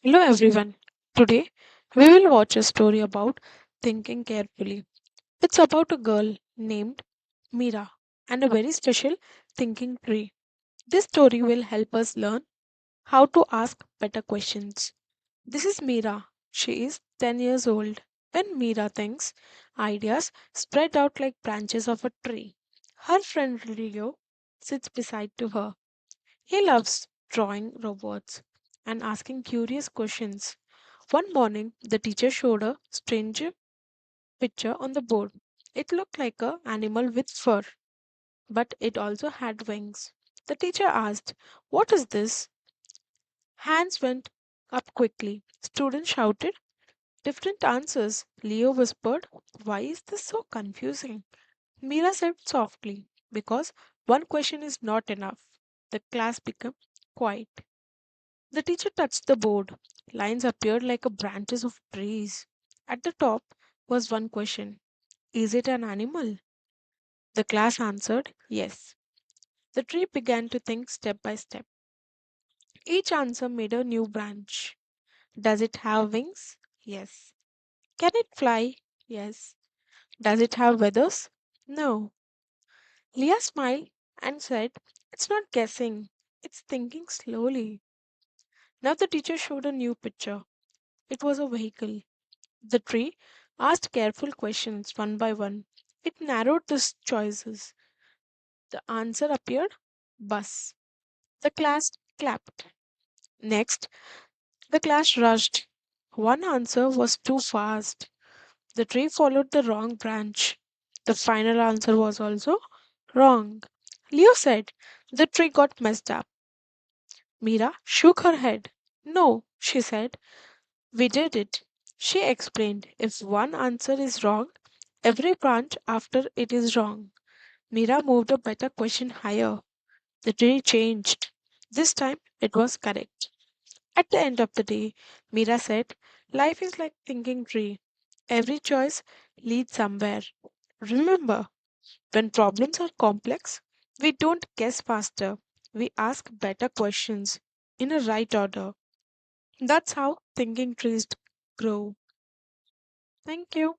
Hello everyone. Today we will watch a story about thinking carefully. It's about a girl named Mira and a very special thinking tree. This story will help us learn how to ask better questions. This is Mira. She is 10 years old. When Mira thinks, ideas spread out like branches of a tree. Her friend Leo sits beside to her. He loves drawing robots and asking curious questions. One morning, the teacher showed a strange picture on the board. It looked like an animal with fur, but it also had wings. The teacher asked, "What is this?" Hands went up quickly. Students shouted different answers. Leo whispered, "Why is this so confusing?" Mira said softly, "Because one question is not enough." The class became quiet. The teacher touched the board. Lines appeared like a branches of trees. At the top was one question: Is it an animal? The class answered yes. The tree began to think step by step. Each answer made a new branch. Does it have wings? Yes. Can it fly? Yes. Does it have feathers? No. Leah smiled and said, "It's not guessing, it's thinking slowly." Now the teacher showed a new picture. It was a vehicle. The tree asked careful questions one by one. It narrowed the choices. The answer appeared: bus. The class clapped. Next, the class rushed. One answer was too fast. The tree followed the wrong branch. The final answer was also wrong. Leo said, "The tree got messed up." Mira shook her head. "No," she said, "we did it." She explained, "If one answer is wrong, every branch after it is wrong." Mira moved a better question higher. The tree changed. This time it was correct. At the end of the day, Mira said, "Life is like thinking tree. Every choice leads somewhere." Remember, when problems are complex, we don't guess faster. We ask better questions in a right order. That's how thinking trees grow. Thank you.